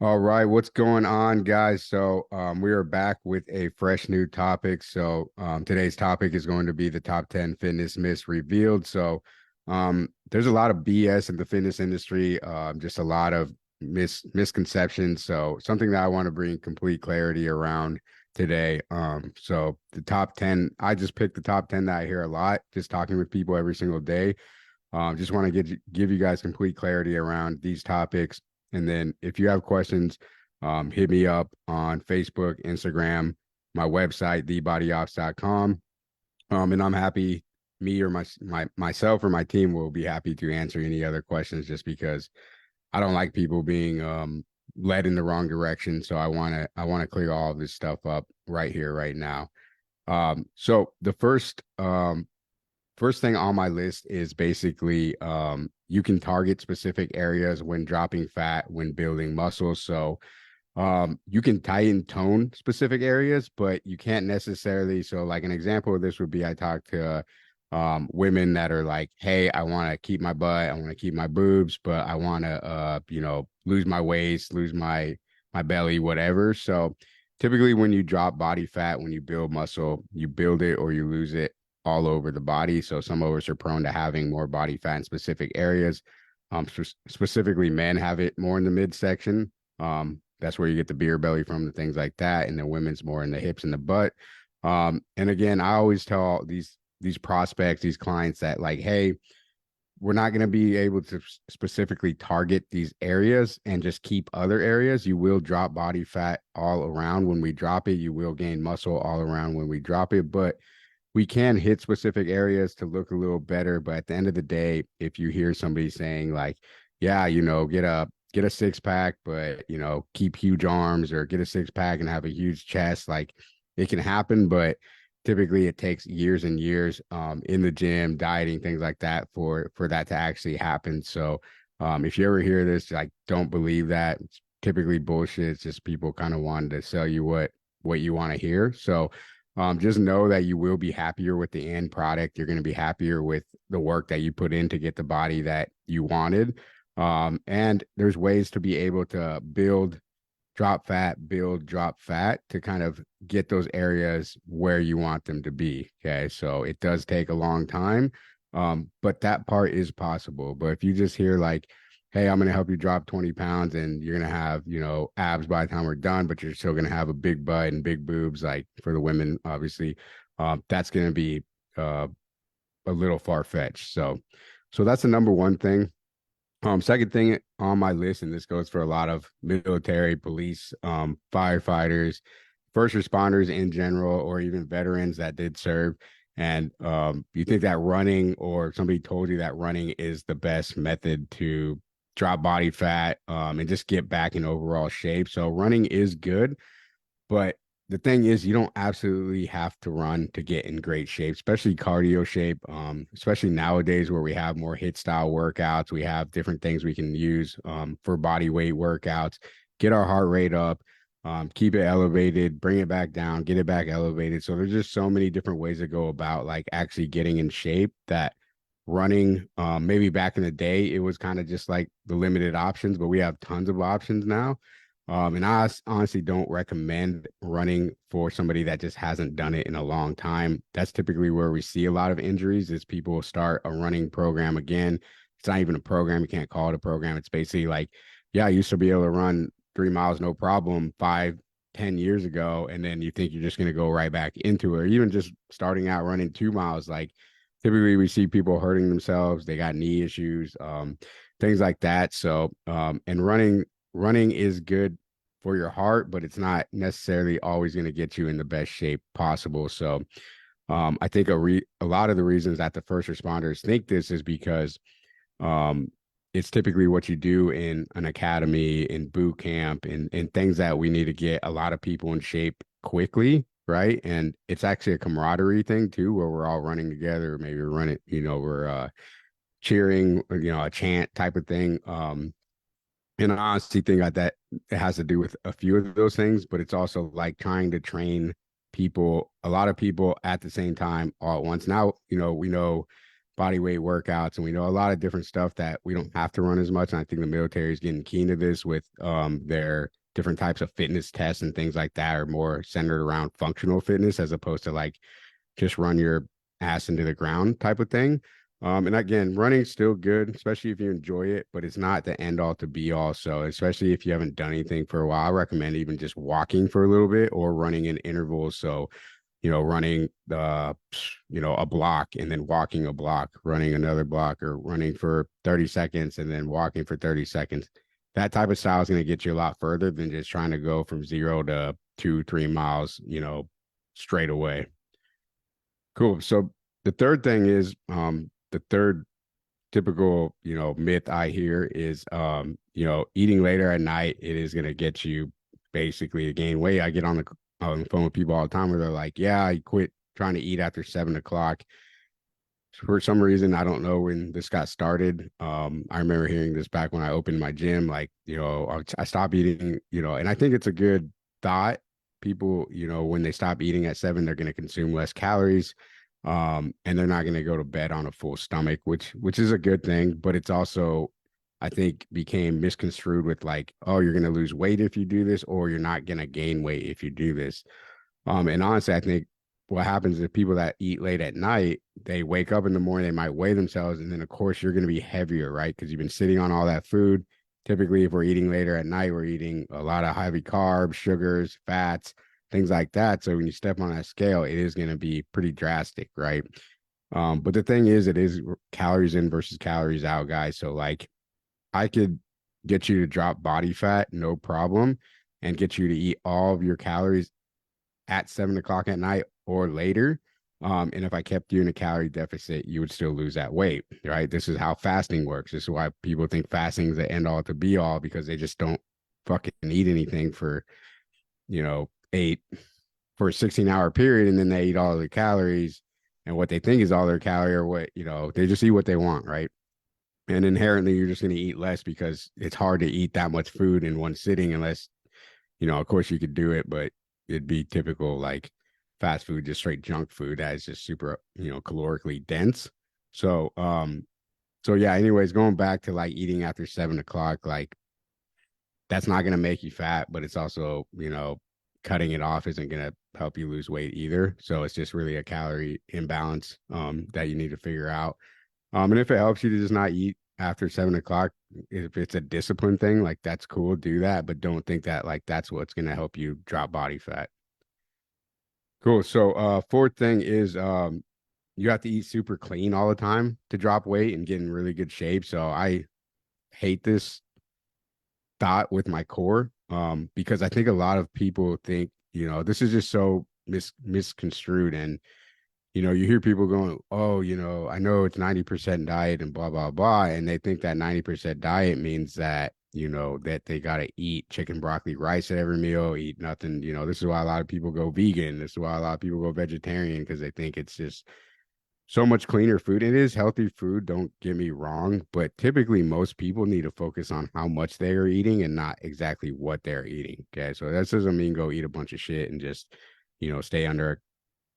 All right, what's going on, guys? We are back with a fresh new topic. Today's topic is going to be the top 10 fitness myths revealed. There's a lot of BS in the fitness industry, just a lot of misconceptions. So, something that I want to bring complete clarity around today. The top 10, I just picked the top 10 that I hear a lot, just talking with people every single day. Just want to give you guys complete clarity around these topics. And then if you have questions, hit me up on Facebook, Instagram, my website, thebodyops.com. And I'm happy, me or myself or my team will be happy to answer any other questions just because I don't like people being led in the wrong direction. So I want to clear all of this stuff up right here, right now. The first thing on my list is basically you can target specific areas when dropping fat, when building muscle. You can tighten tone specific areas, but you can't necessarily. So, like an example of this would be I talk to women that are like, hey, I want to keep my butt, I want to keep my boobs, but I want to, lose my waist, lose my belly, whatever. So, typically, when you drop body fat, when you build muscle, you build it or you lose it all over the body. So some of us are prone to having more body fat in specific areas. Specifically, men have it more in the midsection. That's where you get the beer belly from, the things like that, and then women's more in the hips and the butt. And again, I always tell these prospects, these clients that like, hey, we're not going to be able to specifically target these areas and just keep other areas. You will drop body fat all around when we drop it. You will gain muscle all around when we drop it, but we can hit specific areas to look a little better. But at the end of the day, if you hear somebody saying like, yeah, get a six pack, but keep huge arms, or get a six pack and have a huge chest, like it can happen, but typically it takes years and years in the gym, dieting, things like that for that to actually happen. If you ever hear this, like don't believe that. It's typically bullshit. It's just people kind of wanting to sell you what you want to hear. Just know that you will be happier with the end product. You're going to be happier with the work that you put in to get the body that you wanted. And there's ways to be able to drop fat to kind of get those areas where you want them to be. Okay. So it does take a long time. But that part is possible. But if you just hear like, hey, I'm going to help you drop 20 pounds and you're going to have, abs by the time we're done, but you're still going to have a big butt and big boobs, like for the women, obviously, that's going to be a little far fetched. So that's the number one thing. Second thing on my list, and this goes for a lot of military, police, firefighters, first responders in general, or even veterans that did serve. And you think that running, or somebody told you that running is the best method to drop body fat and just get back in overall shape. So running is good, but the thing is, you don't absolutely have to run to get in great shape, especially cardio shape. Especially nowadays where we have more hit style workouts, we have different things we can use for body weight workouts, get our heart rate up, keep it elevated, bring it back down, get it back elevated. So there's just so many different ways to go about like actually getting in shape that running, maybe back in the day, it was kind of just like the limited options, but we have tons of options now. And I honestly don't recommend running for somebody that just hasn't done it in a long time. That's typically where we see a lot of injuries is people start a running program again. It's not even a program. You can't call it a program. It's basically like, yeah, I used to be able to run 3 miles, no problem, 5, 10 years ago. And then you think you're just going to go right back into it. Or even just starting out running 2 miles. Like typically we see people hurting themselves. They got knee issues, things like that. And running is good for your heart, but it's not necessarily always going to get you in the best shape possible. I think a lot of the reasons that the first responders think this is because um, it's typically what you do in an academy, in boot camp, and things that we need to get a lot of people in shape quickly, right? And it's actually a camaraderie thing too, where we're all running together. Maybe we're running, we're cheering, a chant type of thing. And I honestly think that it has to do with a few of those things, but it's also like trying to train people, a lot of people at the same time all at once. Now, we know body weight workouts, and we know a lot of different stuff that we don't have to run as much. And I think the military is getting keen to this with their different types of fitness tests and things like that are more centered around functional fitness as opposed to like just run your ass into the ground type of thing. And again, running's still good, especially if you enjoy it, but it's not the end all to be all. So, especially if you haven't done anything for a while, I recommend even just walking for a little bit or running in intervals. So, running a block and then walking a block, running another block, or running for 30 seconds and then walking for 30 seconds. That type of style is going to get you a lot further than just trying to go from 0 to 2, 3 miles, straight away. Cool. So the third thing is the third typical, myth I hear is eating later at night, it is gonna get you basically to gain weight. I get on the phone with people all the time where they're like, yeah, I quit trying to eat after 7 o'clock. For some reason, I don't know when this got started. I remember hearing this back when I opened my gym, like, I stopped eating, and I think it's a good thought. People, when they stop eating at 7, they're going to consume less calories. And they're not going to go to bed on a full stomach, which is a good thing, but it's also, I think, became misconstrued with like, oh, you're going to lose weight if you do this, or you're not going to gain weight if you do this. And honestly, I think what happens is people that eat late at night, they wake up in the morning, they might weigh themselves, and then of course you're going to be heavier, right? Because you've been sitting on all that food. Typically, if we're eating later at night, we're eating a lot of heavy carbs, sugars, fats, things like that. So when you step on that scale, it is going to be pretty drastic, right? But the thing is, it is calories in versus calories out, guys. So like, I could get you to drop body fat, no problem, and get you to eat all of your calories at 7 o'clock at night or later. And if I kept you in a calorie deficit, you would still lose that weight, right? This is how fasting works. This is why people think fasting is the end all to be all, because they just don't fucking eat anything for, eight for a 16-hour period, and then they eat all the calories and what they think is all their calorie, or what, they just eat what they want, right? And inherently you're just going to eat less because it's hard to eat that much food in one sitting unless, of course you could do it, but it'd be typical like fast food, just straight junk food that is just super, calorically dense. So, so yeah, anyways, going back to like eating after 7 o'clock, like that's not going to make you fat, but it's also, cutting it off isn't going to help you lose weight either. So it's just really a calorie imbalance that you need to figure out. And if it helps you to just not eat after 7 o'clock, if it's a discipline thing, like that's cool, do that, but don't think that like that's what's going to help you drop body fat. Cool. So fourth thing is you have to eat super clean all the time to drop weight and get in really good shape. So I hate this thought with my core, because I think a lot of people think, this is just so misconstrued. And you hear people going, oh, I know it's 90% diet and blah, blah, blah. And they think that 90% diet means that, that they got to eat chicken, broccoli, rice at every meal, eat nothing. This is why a lot of people go vegan. This is why a lot of people go vegetarian, because they think it's just so much cleaner food. It is healthy food, don't get me wrong, but typically most people need to focus on how much they are eating and not exactly what they're eating. Okay. So that doesn't mean go eat a bunch of shit and just, stay under,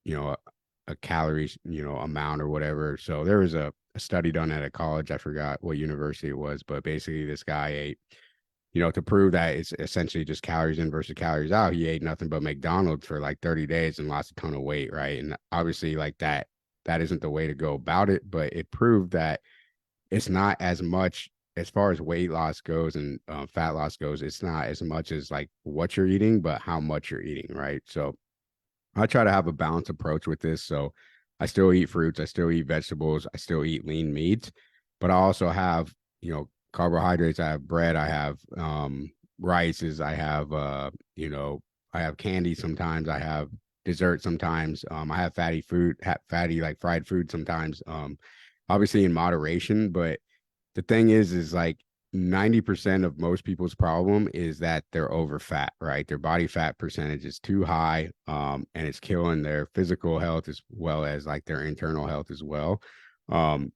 a calories, amount or whatever. So there was a study done at a college. I forgot what university it was, but basically this guy ate, to prove that it's essentially just calories in versus calories out. He ate nothing but McDonald's for like 30 days and lost a ton of weight. Right. And obviously like that isn't the way to go about it, but it proved that it's not as much as far as weight loss goes and fat loss goes. It's not as much as like what you're eating, but how much you're eating. Right. So I try to have a balanced approach with this. So I still eat fruits, I still eat vegetables, I still eat lean meats, but I also have, carbohydrates. I have bread, I have rices, I have I have candy sometimes, I have dessert sometimes. I have fatty like fried food sometimes. Obviously in moderation, but the thing is like 90% of most people's problem is that they're over fat, right? Their body fat percentage is too high, and it's killing their physical health as well as like their internal health as well. Um,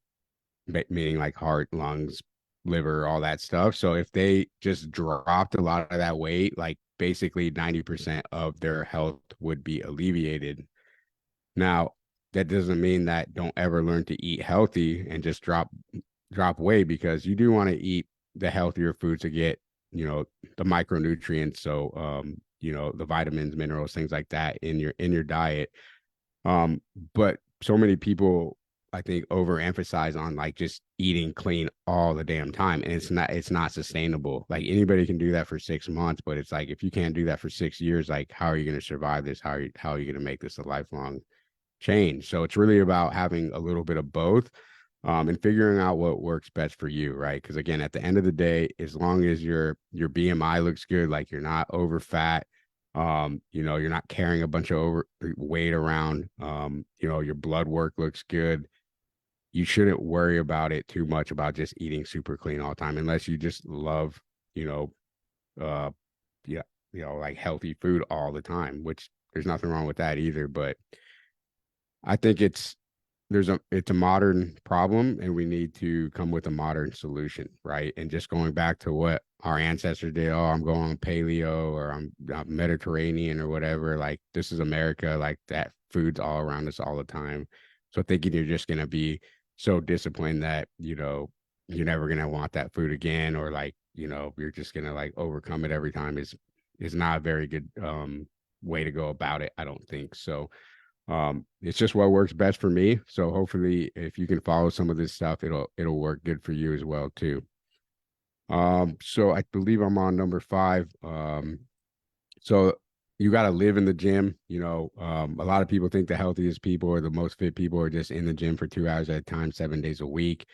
Meaning like heart, lungs, liver, all that stuff. So if they just dropped a lot of that weight, like basically 90% of their health would be alleviated. Now, that doesn't mean that don't ever learn to eat healthy and just drop weight, because you do want to eat the healthier foods to get, the micronutrients. So, the vitamins, minerals, things like that in your diet. Um, but so many people, I think, overemphasize on like just eating clean all the damn time. And it's not sustainable. Like anybody can do that for 6 months, but it's like if you can't do that for 6 years, like how are you going to survive this? How are you going to make this a lifelong change? So it's really about having a little bit of both, and figuring out what works best for you, right? Because again, at the end of the day, as long as your BMI looks good, like you're not over fat, you're not carrying a bunch of over weight around, your blood work looks good, you shouldn't worry about it too much about just eating super clean all the time, unless you just love, you know, uh, yeah, like healthy food all the time, which there's nothing wrong with that either. But I think it's a modern problem, and we need to come with a modern solution, right? And just going back to what our ancestors did, oh, I'm going paleo, or I'm Mediterranean or whatever. Like this is America, like that food's all around us all the time. So thinking you're just gonna be so disciplined that, you're never gonna want that food again, or like, you're just gonna like overcome it every time is not a very good way to go about it, I don't think. So it's just what works best for me. So hopefully if you can follow some of this stuff, it'll work good for you as well too. So I believe I'm on number 5. So you got to live in the gym. A lot of people think the healthiest people or the most fit people are just in the gym for 2 hours at a time, 7 days a week.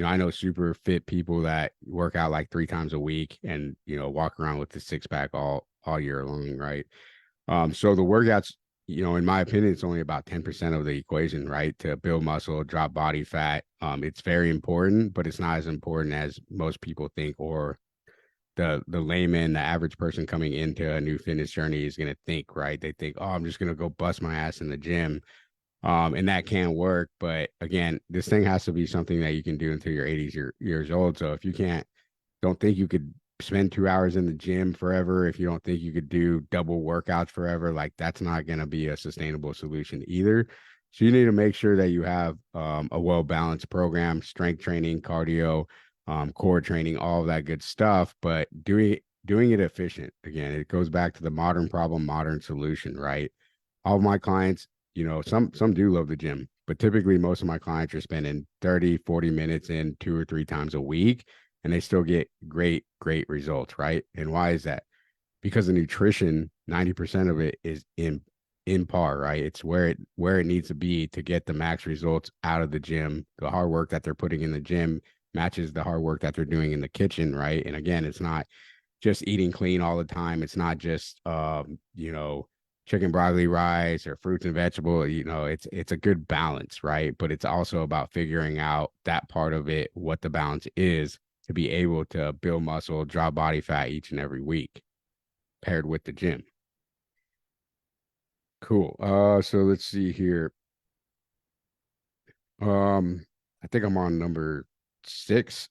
I know super fit people that work out like 3 times a week and, walk around with the six pack all year long, right? So the workouts, in my opinion, it's only about 10% of the equation, right? To build muscle, drop body fat. It's very important, but it's not as important as most people think, or the layman, the average person coming into a new fitness journey is going to think, right? They think, oh, I'm just going to go bust my ass in the gym. And that can work. But again, this thing has to be something that you can do until you're 80 years old. So if you don't think you could spend 2 hours in the gym forever, if you don't think you could do double workouts forever, like that's not going to be a sustainable solution either. So you need to make sure that you have a well-balanced program, strength training, cardio, core training, all of that good stuff, but doing it efficient. Again, it goes back to the modern problem, modern solution, right? All of my clients, some do love the gym, but typically most of my clients are spending 30-40 minutes in 2 or 3 times a week, and they still get great results, right? And why is that? Because the nutrition, 90% of it is in par, right? It's where it needs to be to get the max results out of the gym. The hard work that they're putting in the gym matches the hard work that they're doing in the kitchen, right? And again, it's not just eating clean all the time. It's not just chicken broccoli rice or fruits and vegetables. It's a good balance, right? But it's also about figuring out that part of it, what the balance is, to be able to build muscle, drop body fat each and every week, paired with the gym. Cool. So let's see here. I think I'm on number 6,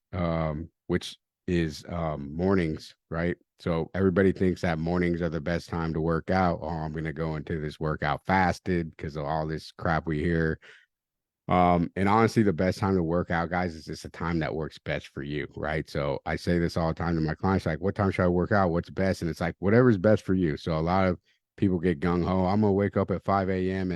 which is mornings, right? So everybody thinks that mornings are the best time to work out. Oh, I'm gonna go into this workout fasted because of all this crap we hear. And honestly, the best time to work out, guys, is just a time that works best for you, right? So I say this all the time to my clients, like, what time should I work out? What's best? And it's like, whatever's best for you. So a lot of people get gung ho. I'm gonna wake up at 5 a.m.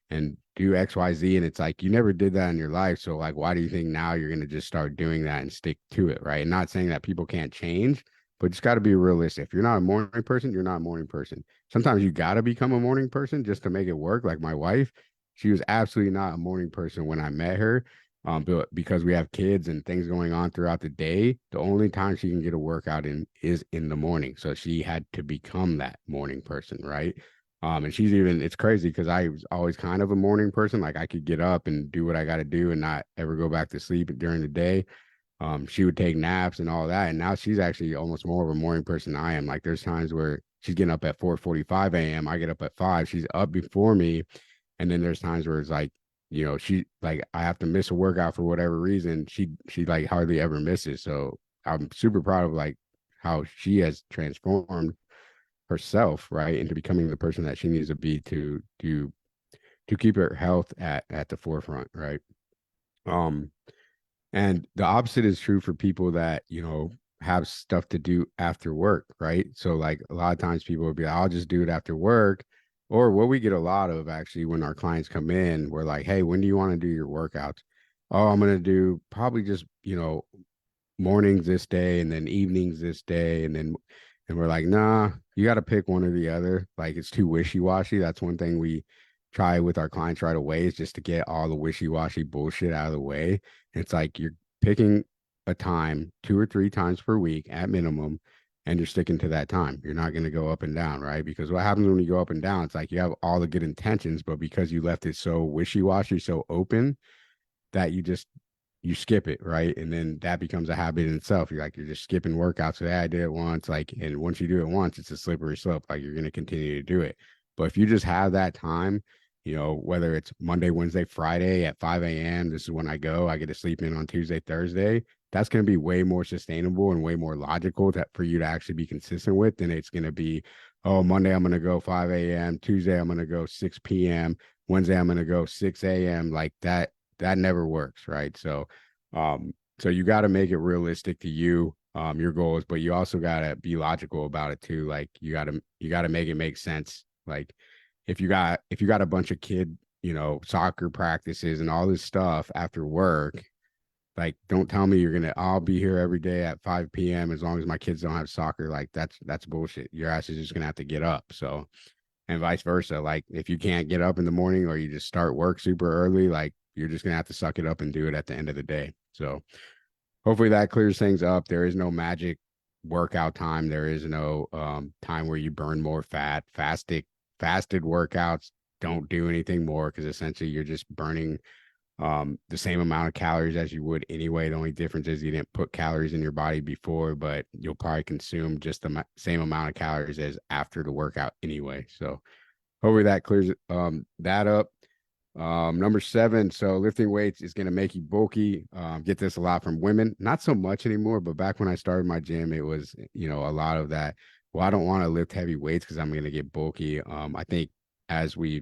and do XYZ. And it's like, you never did that in your life. So like, why do you think now you're gonna just start doing that and stick to it, right? And not saying that people can't change, but it's got to be realistic. If you're not a morning person, you're not a morning person. Sometimes you got to become a morning person just to make it work. Like my wife, she was absolutely not a morning person when I met her. But because we have kids and things going on throughout the day, the only time she can get a workout in is in the morning. So she had to become that morning person, right? And it's crazy because I was always kind of a morning person. Like I could get up and do what I got to do and not ever go back to sleep during the day. She would take naps and all that. And now she's actually almost more of a morning person than I am. Like there's times where she's getting up at 4:45 a.m. I get up at 5. She's up before me, and then there's times where it's like, she like I have to miss a workout for whatever reason. She like hardly ever misses. So I'm super proud of like how she has transformed herself, right, into becoming the person that she needs to be to to keep her health at the forefront, right? Um, and the opposite is true for people that, have stuff to do after work, right? So like a lot of times people will be like, I'll just do it after work. Or what we get a lot of actually when our clients come in, we're like, hey, when do you want to do your workouts? Oh, I'm gonna do probably just, mornings this day and then evenings this day and we're like, nah, you got to pick one or the other. Like it's too wishy-washy. That's one thing we try with our clients right away is just to get all the wishy-washy bullshit out of the way. It's like you're picking a time 2 or 3 times per week at minimum and you're sticking to that time. You're not going to go up and down, right? Because what happens when you go up and down, it's like you have all the good intentions, but because you left it so wishy-washy, so open, that you skip it, right? And then that becomes a habit in itself. You're just skipping workouts. So, hey, I did it once, like, and once you do it once, it's a slippery slope. Like you're gonna continue to do it. But if you just have that time, whether it's Monday, Wednesday, Friday at 5 a.m., this is when I go. I get to sleep in on Tuesday, Thursday. That's going to be way more sustainable and way more logical for you to actually be consistent with than it's going to be, oh, Monday I'm going to go 5 a.m. Tuesday I'm going to go 6 p.m. Wednesday I'm going to go 6 a.m. Like that never works, right? So you got to make it realistic to you, your goals, but you also got to be logical about it too. Like you got to make it make sense. Like if you got a bunch of kid, soccer practices and all this stuff after work, like don't tell me I'll be here every day at 5 p.m. as long as my kids don't have soccer. Like that's bullshit. Your ass is just gonna have to get up. So and vice versa. Like if you can't get up in the morning or you just start work super early, like you're just gonna have to suck it up and do it at the end of the day. So hopefully that clears things up. There is no magic workout time. There is no time where you burn more fat. Fasted workouts don't do anything more because essentially you're just burning the same amount of calories as you would anyway. The only difference is you didn't put calories in your body before, but you'll probably consume just the same amount of calories as after the workout anyway. So hopefully that clears that up. Number 7, so lifting weights is going to make you bulky. Get this a lot from women, not so much anymore, but back when I started my gym, it was, a lot of that. Well, I don't want to lift heavy weights because I'm going to get bulky. I think as the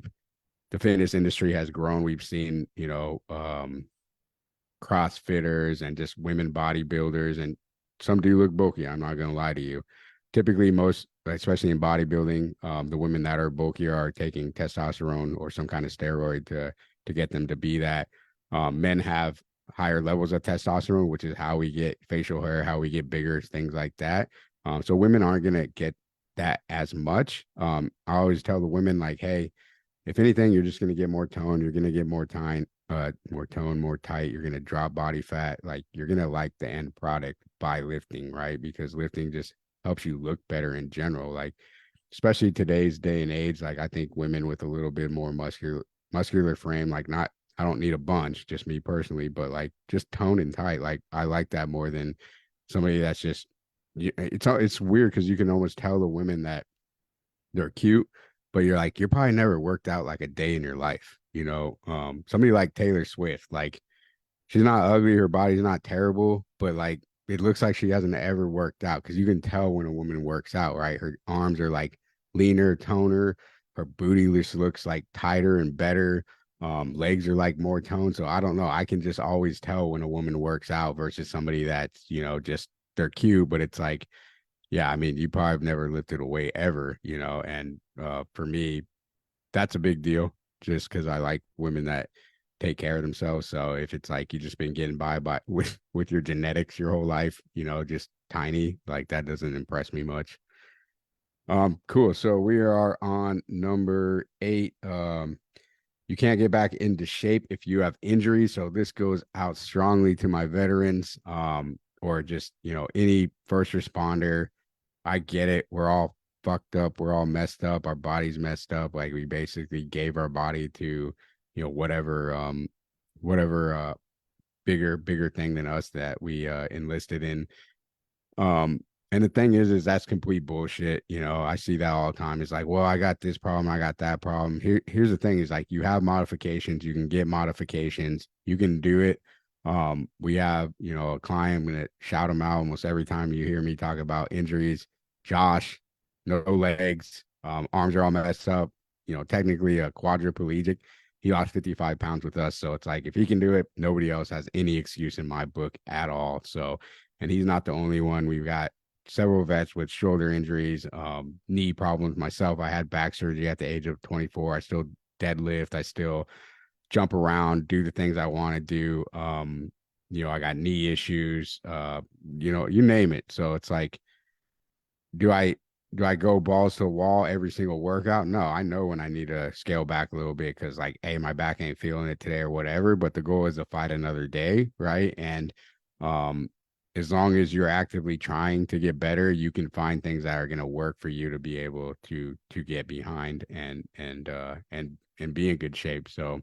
fitness industry has grown, we've seen, CrossFitters and just women bodybuilders, and some do look bulky. I'm not gonna lie to you. Typically, most, especially in bodybuilding, the women that are bulkier are taking testosterone or some kind of steroid to get them to be that. Men have higher levels of testosterone, which is how we get facial hair, how we get bigger, things like that. So women aren't gonna get that as much. I always tell the women like, hey, if anything, you're just gonna get more tone. You're gonna get more tone, more tight. You're gonna drop body fat. Like you're gonna like the end product by lifting, right? Because lifting just helps you look better in general. Like especially today's day and age, like I think women with a little bit more muscular frame, like not I don't need a bunch, just me personally, but like just tone and tight. Like I like that more than somebody that's just it's weird because you can almost tell the women that they're cute, but you're probably never worked out like a day in your life, somebody like Taylor Swift, like she's not ugly, her body's not terrible, but like it looks like she hasn't ever worked out because you can tell when a woman works out, right? Her arms are like leaner, toner, her booty just looks like tighter and better. Legs are like more toned. So I don't know. I can just always tell when a woman works out versus somebody that's, just they're cute, but it's like yeah, I mean, you probably have never lifted a weight ever, and for me, that's a big deal just because I like women that take care of themselves. So if it's like you just been getting by with your genetics your whole life, just tiny, like that doesn't impress me much. Cool. So we are on number 8. You can't get back into shape if you have injuries. So this goes out strongly to my veterans, or just, any first responder. I get it. We're all fucked up. We're all messed up. Our body's messed up. Like we basically gave our body to, whatever bigger thing than us that we enlisted in. um, and the thing is that's complete bullshit. I see that all the time. It's like, well, I got this problem, I got that problem. Here's the thing: is like you have modifications, you can get modifications, you can do it. We have, a client. I'm gonna shout him out almost every time you hear me talk about injuries. Josh, no legs, arms are all messed up. Technically a quadriplegic. he lost 55 pounds with us. So it's like if he can do it, nobody else has any excuse in my book at all. So, and he's not the only one. We've got several vets with shoulder injuries, knee problems. Myself, I had back surgery at the age of 24. I still deadlift. I still jump around, do the things I want to do. I got knee issues, you name it. So it's like, do I do I go balls to the wall every single workout? No, I know when I need to scale back a little bit because like, hey, my back ain't feeling it today or whatever. But the goal is to fight another day, right? And um, as long as you're actively trying to get better, you can find things that are going to work for you to be able to get behind and be in good shape. So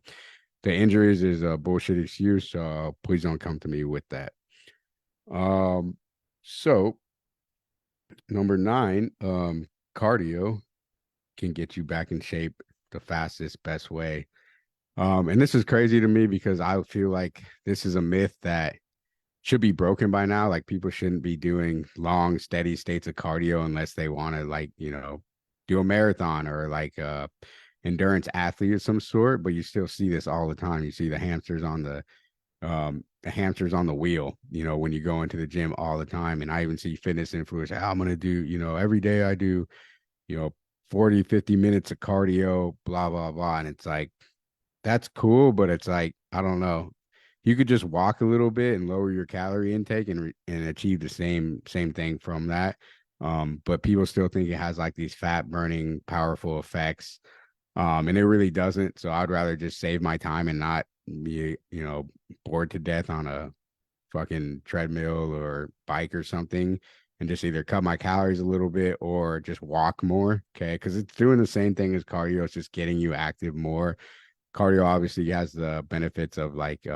the injuries is a bullshit excuse. So please don't come to me with that. Um, so number nine, cardio can get you back in shape the fastest, best way. And this is crazy to me because I feel like this is a myth that should be broken by now. Like people shouldn't be doing long, steady states of cardio unless they want to like, do a marathon or like endurance athlete of some sort. But you still see this all the time. You see the hamsters on the wheel, when you go into the gym all the time. And I even see fitness influencers, I'm gonna do, every day I do, you know, 40, 50 minutes of cardio, blah, blah, blah. And it's like, that's cool, but it's like, I don't know. You could just walk a little bit and lower your calorie intake and achieve the same thing from that. But people still think it has like these fat burning powerful effects. And it really doesn't. So I'd rather just save my time and not be, bored to death on a fucking treadmill or bike or something and just either cut my calories a little bit or just walk more. Okay. Cause it's doing the same thing as cardio. It's just getting you active more. Cardio obviously has the benefits of like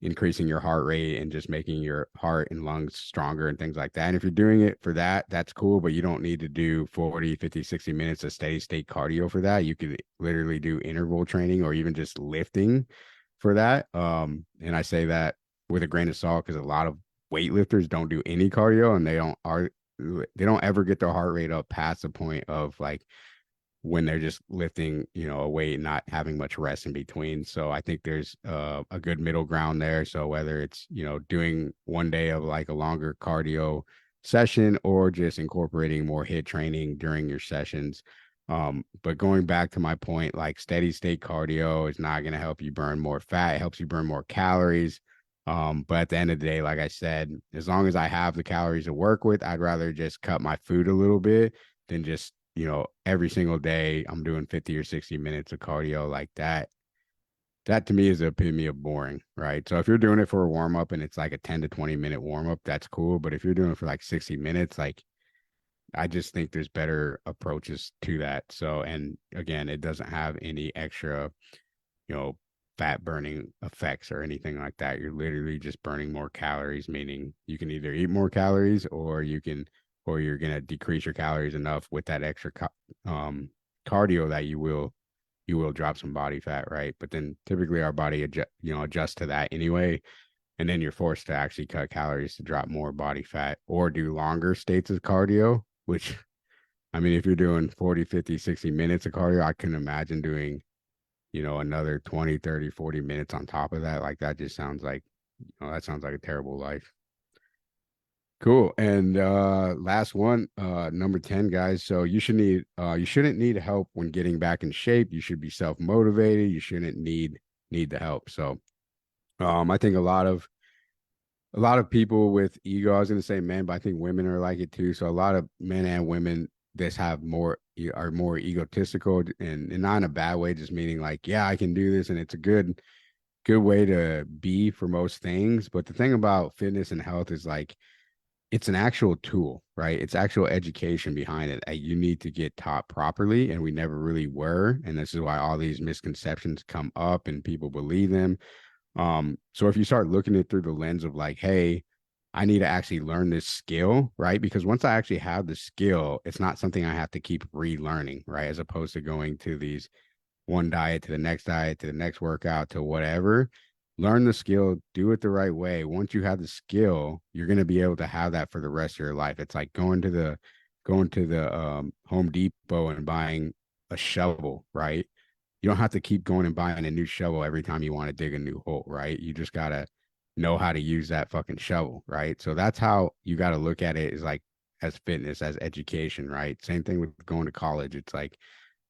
increasing your heart rate and just making your heart and lungs stronger and things like that. And if you're doing it for that, that's cool, but you don't need to do 40, 50, 60 minutes of steady state cardio for that. You could literally do interval training or even just lifting for that. And I say that with a grain of salt because a lot of weightlifters don't do any cardio and they don't ever get their heart rate up past the point of like when they're just lifting, a weight, not having much rest in between. So I think there's a good middle ground there. So whether it's, doing one day of like a longer cardio session or just incorporating more hit training during your sessions. But going back to my point, like steady state cardio is not going to help you burn more fat. It helps you burn more calories. But at the end of the day, like I said, as long as I have the calories to work with, I'd rather just cut my food a little bit than just every single day I'm doing 50 or 60 minutes of cardio like that. That to me is the epitome of boring, right? So if you're doing it for a warm up and it's like a 10 to 20-minute warm up, that's cool. But if you're doing it for like 60 minutes, like I just think there's better approaches to that. So, and again, it doesn't have any extra, you know, fat burning effects or anything like that. You're literally just burning more calories, meaning you can either eat more calories or you're going to decrease your calories enough with that extra cardio that you will drop some body fat, right? But then typically our body adjusts to that anyway, and then you're forced to actually cut calories to drop more body fat or do longer states of cardio, which I mean if you're doing 40, 50, 60 minutes of cardio, I couldn't imagine doing another 20, 30, 40 minutes on top of that. Like that just sounds like that sounds like a terrible life. Cool. And last one, number 10, guys. So you shouldn't need help when getting back in shape. You should be self-motivated. You shouldn't need the help. So I think a lot of people with ego, I was gonna say men, but I think women are like it too. So a lot of men and women this have more are more egotistical and not in a bad way, just meaning like, yeah, I can do this and it's a good way to be for most things. But the thing about fitness and health is like it's an actual tool, right? It's actual education behind it. You need to get taught properly, and we never really were. And this is why all these misconceptions come up and people believe them. So if you start looking at it through the lens of like, hey, I need to actually learn this skill, right? Because once I actually have the skill, it's not something I have to keep relearning, right? As opposed to going to these one diet to the next workout to whatever. Learn the skill, do it the right way. Once you have the skill, you're going to be able to have that for the rest of your life. It's like going to the Home Depot and buying a shovel, right? you don't have to keep going and buying a new shovel every time you want to dig a new hole, right? You just gotta know how to use that fucking shovel, right? So that's how you got to look at it, is like as fitness, as education, right? Same thing with going to college. It's like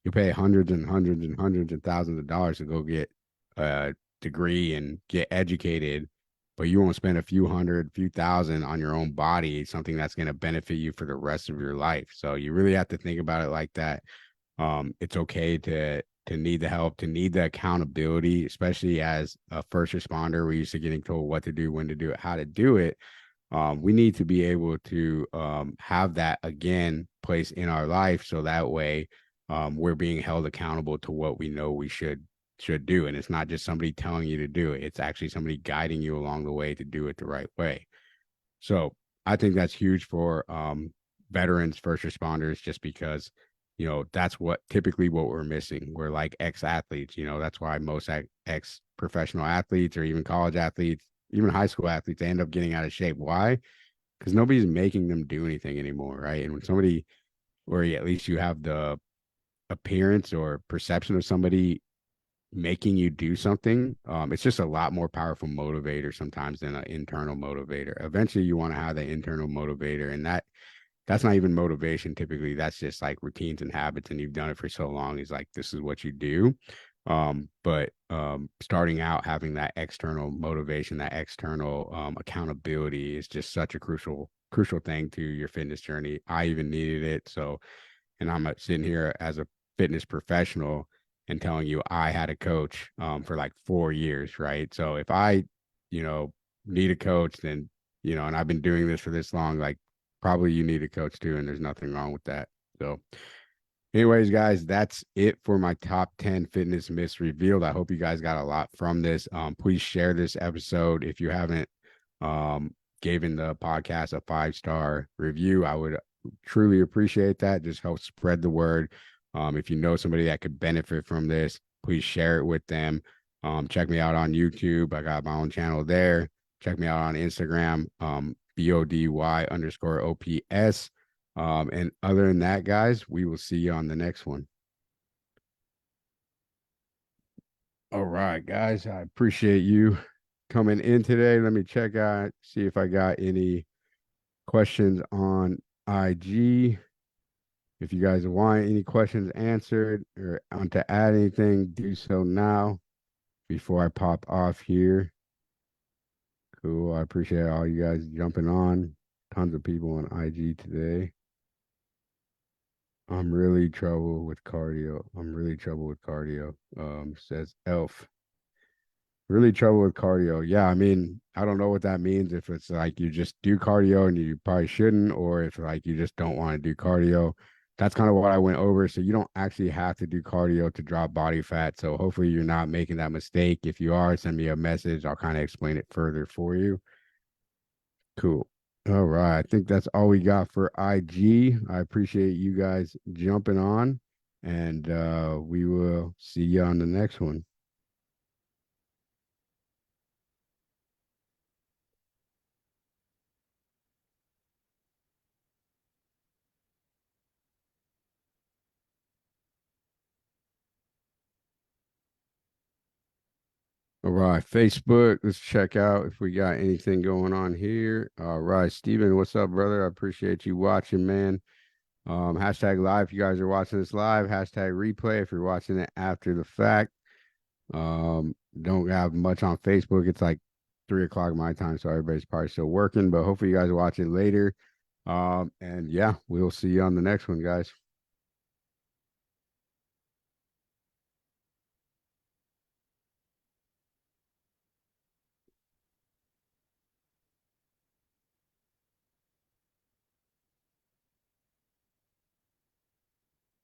you pay hundreds and hundreds and hundreds of thousands of dollars to go get a degree and get educated, but you won't spend a few hundred, few thousand on your own body, something that's going to benefit you for the rest of your life. So you really have to think about it like that. It's okay to need the help, to need the accountability, especially as a first responder. We're used to getting told what to do, when to do it, how to do it. We need to be able to have that again place in our life, so that way we're being held accountable to what we know we should do, and it's not just somebody telling you to do it. It's actually somebody guiding you along the way to do it the right way. So I think that's huge for veterans, first responders, just because that's what typically what we're missing. We're like ex athletes. That's why most ex professional athletes, or even college athletes, even high school athletes, they end up getting out of shape. Why? Because nobody's making them do anything anymore, right? And when somebody, or at least you have the appearance or perception of somebody making you do something, it's just a lot more powerful motivator sometimes than an internal motivator. Eventually, you want to have the internal motivator, and that's not even motivation. Typically, that's just like routines and habits, and you've done it for so long. Is like, this is what you do. But starting out having that external motivation, that external accountability is just such a crucial thing to your fitness journey. I even needed it. So, and I'm sitting here as a fitness professional and telling you I had a coach for like 4 years, right? So if I, you know, need a coach, then and I've been doing this for this long, like probably you need a coach too, and there's nothing wrong with that. So anyways, guys, that's it for my top 10 fitness myths revealed. I hope you guys got a lot from this. Please share this episode. If you haven't given the podcast a 5-star review, I would truly appreciate that. Just help spread the word. If you know somebody that could benefit from this, please share it with them. Check me out on YouTube. I got my own channel there. Check me out on Instagram, BODY_OPS. And other than that, guys, we will see you on the next one. All right, guys, I appreciate you coming in today. Let me check out, see if I got any questions on IG. If you guys want any questions answered or want to add anything, do so now before I pop off here. Cool. I appreciate all you guys jumping on. Tons of people on IG today. I'm really trouble with cardio. I'm really trouble with cardio. Says Elf. Really trouble with cardio. Yeah, I mean, I don't know what that means. If it's like you just do cardio and you probably shouldn't, or if like you just don't want to do cardio. That's kind of what I went over. So you don't actually have to do cardio to drop body fat. So hopefully you're not making that mistake. If you are, send me a message. I'll kind of explain it further for you. Cool. All right. I think that's all we got for IG. I appreciate you guys jumping on, and we will see you on the next one. All right, Facebook. Let's check out if we got anything going on here. All right, Steven, what's up, brother? I appreciate you watching, man. Hashtag live if you guys are watching this live. Hashtag replay if you're watching it after the fact. Don't have much on Facebook. It's like 3 o'clock my time, so everybody's probably still working. But hopefully you guys watch it later. And yeah, we'll see you on the next one, guys.